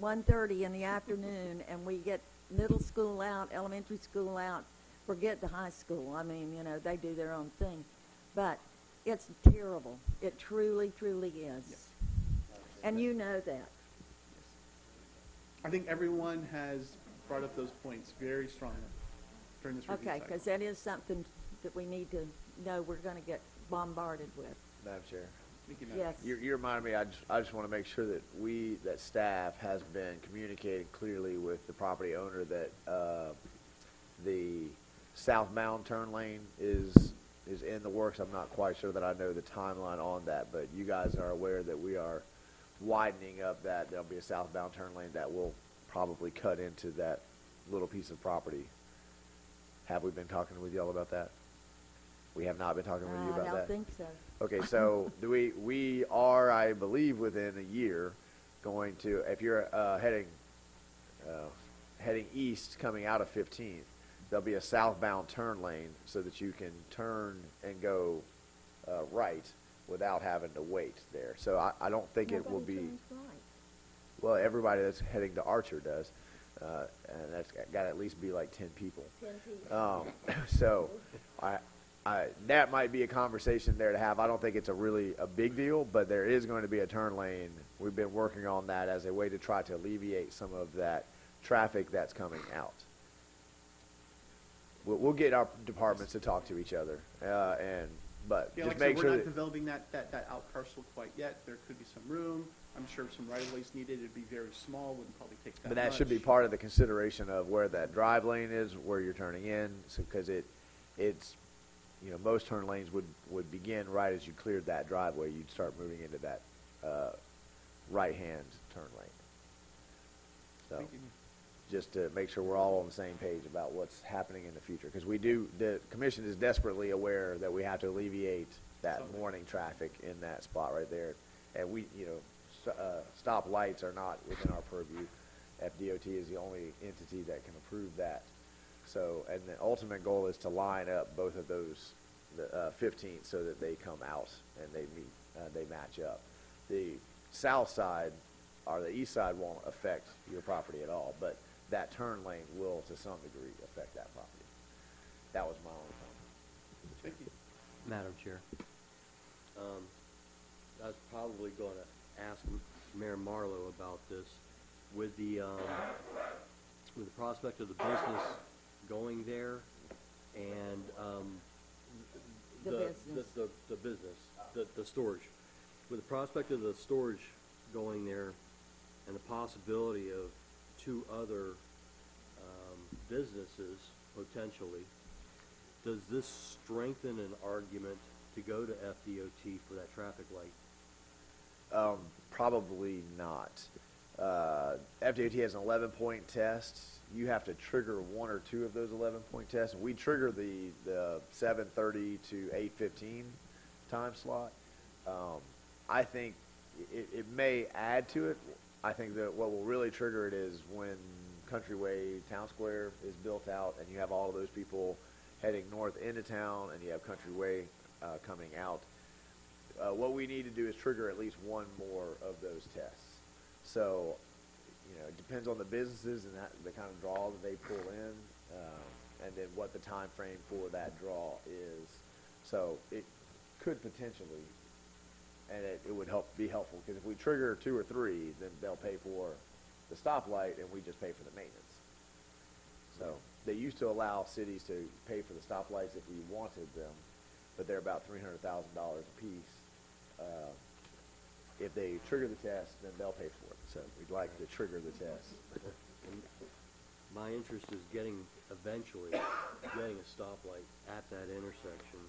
1:30 in the afternoon and we get middle school out, elementary school out, forget the high school. I mean, you know, they do their own thing. But it's terrible. It truly, truly is. Yes. And you know that. I think everyone has brought up those points very strongly during this review Okay, cycle. because that is something that we need to know we're going to get bombarded with. Madam Chair. Thank you, Matt. Yes. You reminded me, I just want to make sure that that staff has been communicating clearly with the property owner that the southbound turn lane is in the works. I'm not quite sure that I know the timeline on that, but you guys are aware that we are widening up that. There'll be a southbound turn lane that will probably cut into that little piece of property. Have we been talking with y'all about that? We have not been talking with you about I that? don't think so. Okay, so we are, I believe, within a year going to, if you're heading east coming out of 15th, there'll be a southbound turn lane so that you can turn and go right without having to wait there. So I don't think it will Nobody be, turns right. well, everybody that's heading to Archer does, and that's got to at least be like 10 people. 10 people. So that might be a conversation there to have. I don't think it's a big deal, but there is going to be a turn lane. We've been working on that as a way to try to alleviate some of that traffic that's coming out. We'll get our departments to talk to each other, but Yeah, just like I said, make we're sure not that developing that out parcel quite yet. There could be some room. I'm sure if some right-of-ways needed, it'd be very small, wouldn't probably take that but that much. should be part of the consideration of where that drive lane is, where you're turning in, because it's most turn lanes would begin right as you cleared that driveway. You'd start moving into that right-hand turn lane. So Thank you. just to make sure we're all on the same page about what's happening in the future, because the commission is desperately aware that we have to alleviate that morning traffic in that spot right there, and stop lights are not within our purview. FDOT is the only entity that can approve that. So, and the ultimate goal is to line up both of those, the 15th, so that they come out and they match up. The south side or the east side won't affect your property at all, but that turn lane will, to some degree, affect that property. That was my only comment. Thank you. Madam Chair, I was probably going to ask Mayor Marlowe about this. With the prospect of the business going there and The storage, with the prospect of the storage going there and the possibility of two other businesses potentially, does this strengthen an argument to go to FDOT for that traffic light? Probably not. FDOT has an 11-point test. You have to trigger one or two of those 11-point tests. And we trigger the 7:30 to 8:15 time slot. I think it may add to it. I think that what will really trigger it is when Countryway Town Square is built out and you have all of those people heading north into town and you have Countryway coming out. What we need to do is trigger at least one more of those tests. So, it depends on the businesses and the kind of draw that they pull in, and then what the time frame for that draw is. So it could potentially, and it would be helpful, because if we trigger two or three, then they'll pay for the stoplight and we just pay for the maintenance. So they used to allow cities to pay for the stoplights if we wanted them, but they're about $300,000 a piece. If they trigger the test, then they'll pay for it. So we'd like to trigger the test. And my interest is eventually getting a stoplight at that intersection,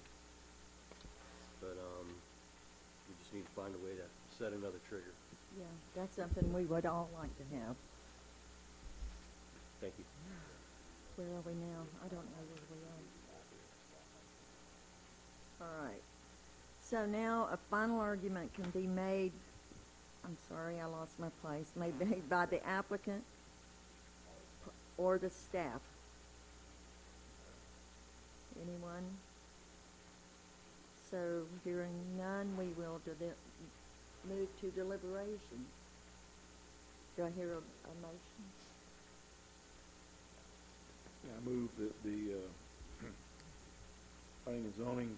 but we just need to find a way to set another trigger. Yeah, that's something we would all like to have. Thank you. Where are we now? I don't know where we are. All right. So now a final argument can be made, I'm sorry, I lost my place, may be made by the applicant or the staff. Anyone? So hearing none, we will move to deliberation. Do I hear a motion? I move that the Planning and Zoning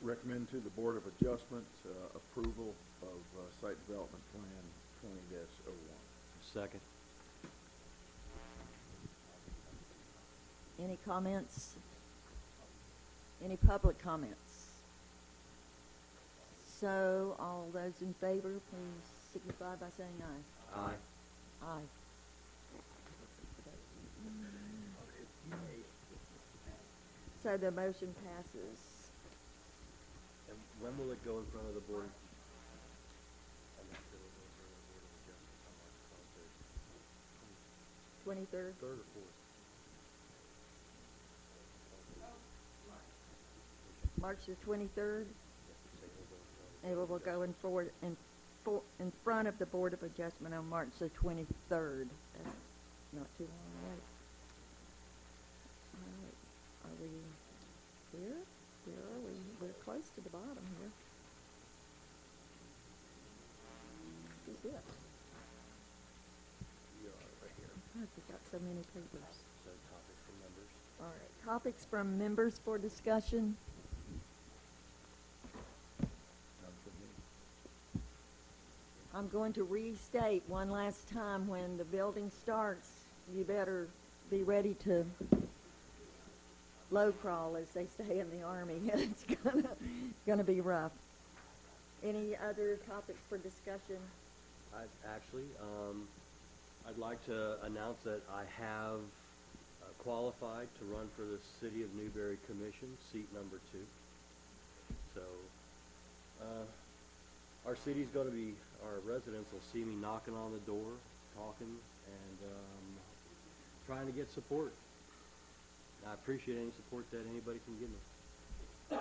recommend to the Board of Adjustment approval of Site Development Plan 20-01. Second. Any comments? Any public comments? So all those in favor, please signify by saying aye. Aye. Aye. So the motion passes. And when will it go in front of the Board? I'm not sure it'll go in front of the Board of Adjustment. 23rd? Third or fourth? March the 23rd. And we will go in front of the Board of Adjustment on March the 23rd. That's not too long away. All right. Are we here? Where are we? We're close to the bottom here. This is it. We are right here. God, we've got so many papers. So topics from members. All right, topics from members for discussion. I'm going to restate one last time, when the building starts, you better be ready to low crawl, as they say in the Army. It's gonna be rough. Any other topics for discussion? I'd like to announce that I have qualified to run for the City of Newberry Commission, seat number 2. So, our city's going to be, our residents will see me knocking on the door, talking, and trying to get support. I appreciate any support that anybody can give me. Best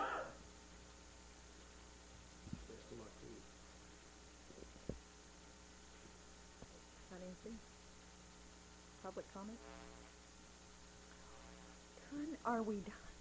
of luck to you. Got anything? Public comment? Are we done?